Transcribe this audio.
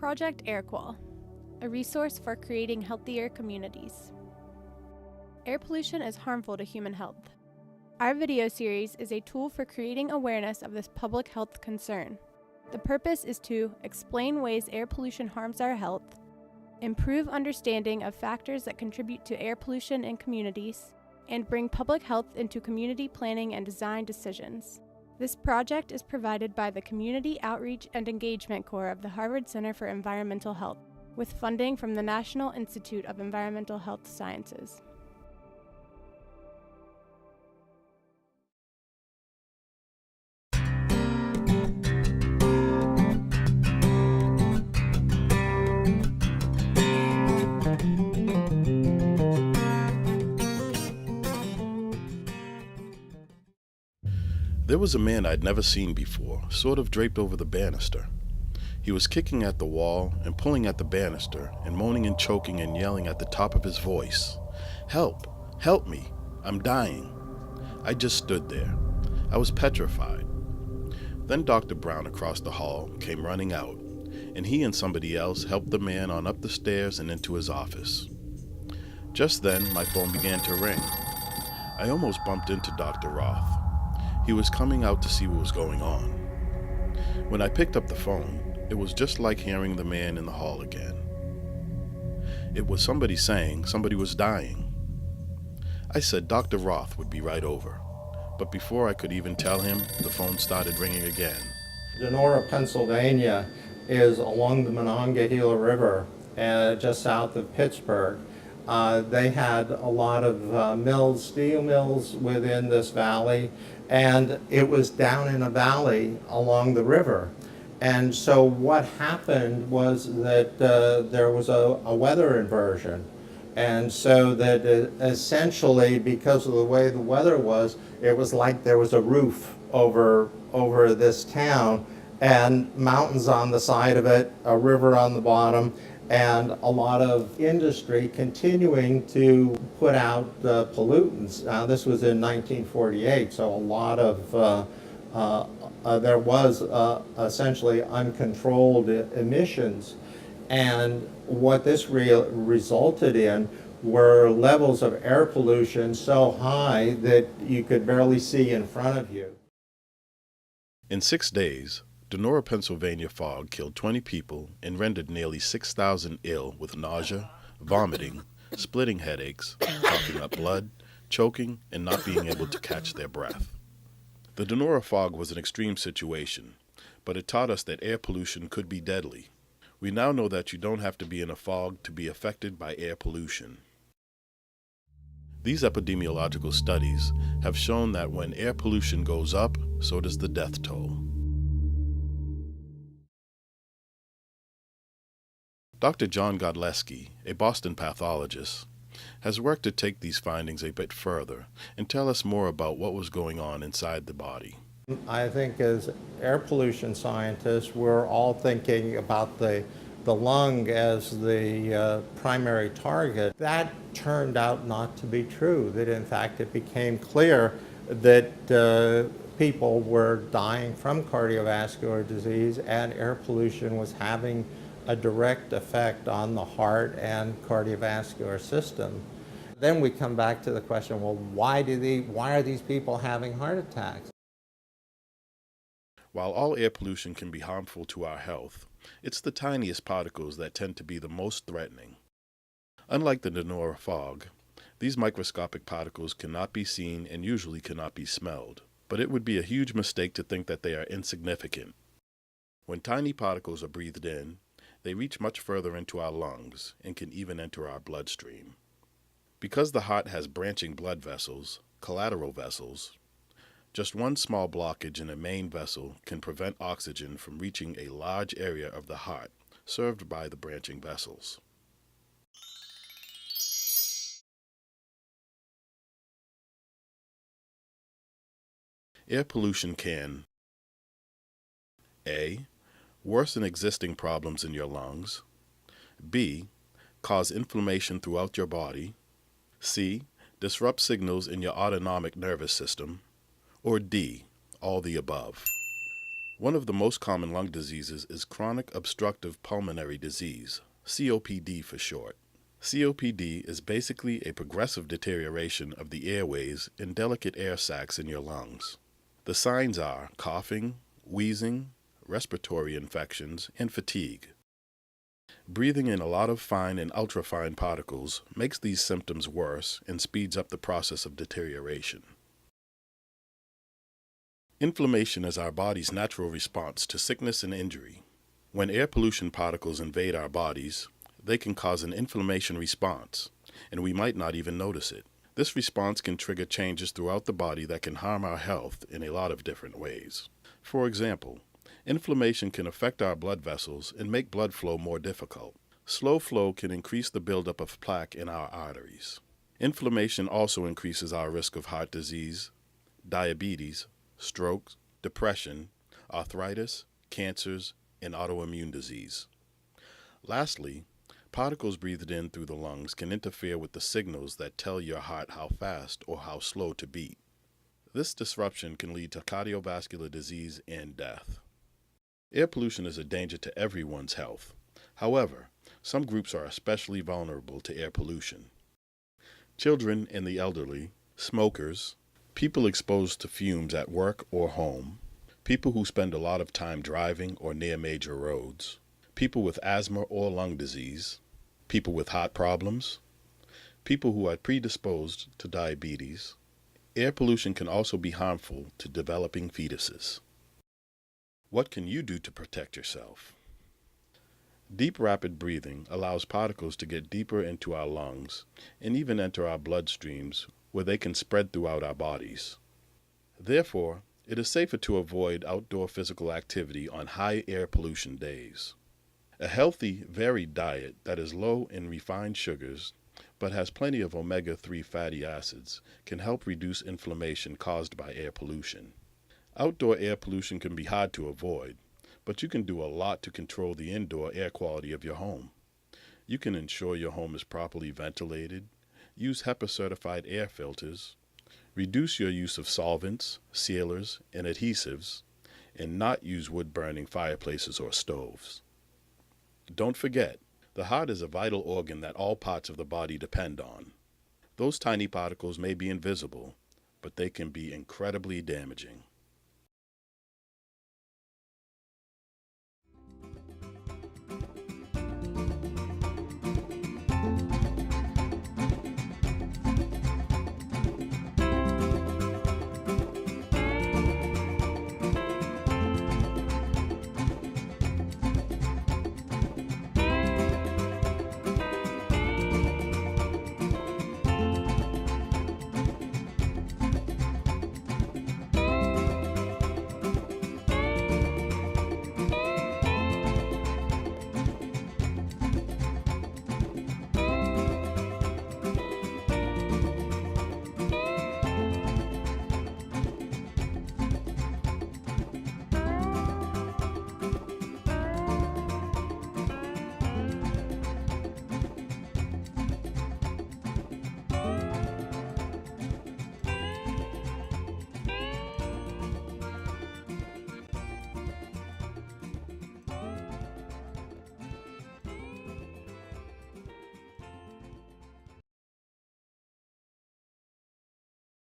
Project AirQual, a resource for creating healthier communities. Air pollution is harmful to human health. Our video series is a tool for creating awareness of this public health concern. The purpose is to explain ways air pollution harms our health, improve understanding of factors that contribute to air pollution in communities, and bring public health into community planning and design decisions. This project is provided by the Community Outreach and Engagement Corps of the Harvard Center for Environmental Health, with funding from the National Institute of Environmental Health Sciences. There was a man I'd never seen before, sort of draped over the banister. He was kicking at the wall and pulling at the banister and moaning and choking and yelling at the top of his voice, "Help! Help me! I'm dying!" I just stood there. I was petrified. Then Dr. Brown across the hall came running out, and he and somebody else helped the man on up the stairs and into his office. Just then, my phone began to ring. I almost bumped into Dr. Roth. He was coming out to see what was going on. When I picked up the phone, it was just like hearing the man in the hall again. It was somebody saying somebody was dying. I said Dr. Roth would be right over, but before I could even tell him, the phone started ringing again. Donora, Pennsylvania is along the Monongahela River, just south of Pittsburgh. They had a lot of mills, steel mills within this valley, and it was down in a valley along the river. And so what happened was that there was a weather inversion. And so that essentially, because of the way the weather was, it was like there was a roof over this town, and mountains on the side of it, a river on the bottom, and a lot of industry continuing to put out pollutants. This was in 1948, so a lot of, there was essentially uncontrolled emissions. And what this resulted in were levels of air pollution so high that you could barely see in front of you. In 6 days, Donora, Pennsylvania fog killed 20 people and rendered nearly 6,000 ill with nausea, vomiting, splitting headaches, coughing up blood, choking, and not being able to catch their breath. The Donora fog was an extreme situation, but it taught us that air pollution could be deadly. We now know that you don't have to be in a fog to be affected by air pollution. These epidemiological studies have shown that when air pollution goes up, so does the death toll. Dr. John Godleski, a Boston pathologist, has worked to take these findings a bit further and tell us more about what was going on inside the body. I think as air pollution scientists, we're all thinking about the lung as the primary target. That turned out not to be true, that in fact it became clear that people were dying from cardiovascular disease, and air pollution was having a direct effect on the heart and cardiovascular system. Then we come back to the question, well, why are these people having heart attacks? While all air pollution can be harmful to our health, it's the tiniest particles that tend to be the most threatening. Unlike the Donora fog, these microscopic particles cannot be seen and usually cannot be smelled, but it would be a huge mistake to think that they are insignificant. When tiny particles are breathed in, they reach much further into our lungs and can even enter our bloodstream. Because the heart has branching blood vessels, collateral vessels, just one small blockage in a main vessel can prevent oxygen from reaching a large area of the heart served by the branching vessels. Air pollution can A. Worsen existing problems in your lungs. B. Cause inflammation throughout your body. C. Disrupt signals in your autonomic nervous system. Or D. All the above. One of the most common lung diseases is chronic obstructive pulmonary disease, COPD for short. COPD is basically a progressive deterioration of the airways and delicate air sacs in your lungs. The signs are coughing, wheezing, respiratory infections, and fatigue. Breathing in a lot of fine and ultrafine particles makes these symptoms worse and speeds up the process of deterioration. Inflammation is our body's natural response to sickness and injury. When air pollution particles invade our bodies, they can cause an inflammation response, and we might not even notice it. This response can trigger changes throughout the body that can harm our health in a lot of different ways. For example, inflammation can affect our blood vessels and make blood flow more difficult. Slow flow can increase the buildup of plaque in our arteries. Inflammation also increases our risk of heart disease, diabetes, stroke, depression, arthritis, cancers, and autoimmune disease. Lastly, particles breathed in through the lungs can interfere with the signals that tell your heart how fast or how slow to beat. This disruption can lead to cardiovascular disease and death. Air pollution is a danger to everyone's health. However, some groups are especially vulnerable to air pollution. Children and the elderly, smokers, people exposed to fumes at work or home, people who spend a lot of time driving or near major roads, people with asthma or lung disease, people with heart problems, people who are predisposed to diabetes. Air pollution can also be harmful to developing fetuses. What can you do to protect yourself? Deep, rapid breathing allows particles to get deeper into our lungs and even enter our bloodstreams where they can spread throughout our bodies. Therefore, it is safer to avoid outdoor physical activity on high air pollution days. A healthy, varied diet that is low in refined sugars but has plenty of omega-3 fatty acids can help reduce inflammation caused by air pollution. Outdoor air pollution can be hard to avoid, but you can do a lot to control the indoor air quality of your home. You can ensure your home is properly ventilated, use HEPA-certified air filters, reduce your use of solvents, sealers, and adhesives, and not use wood-burning fireplaces or stoves. Don't forget, the heart is a vital organ that all parts of the body depend on. Those tiny particles may be invisible, but they can be incredibly damaging.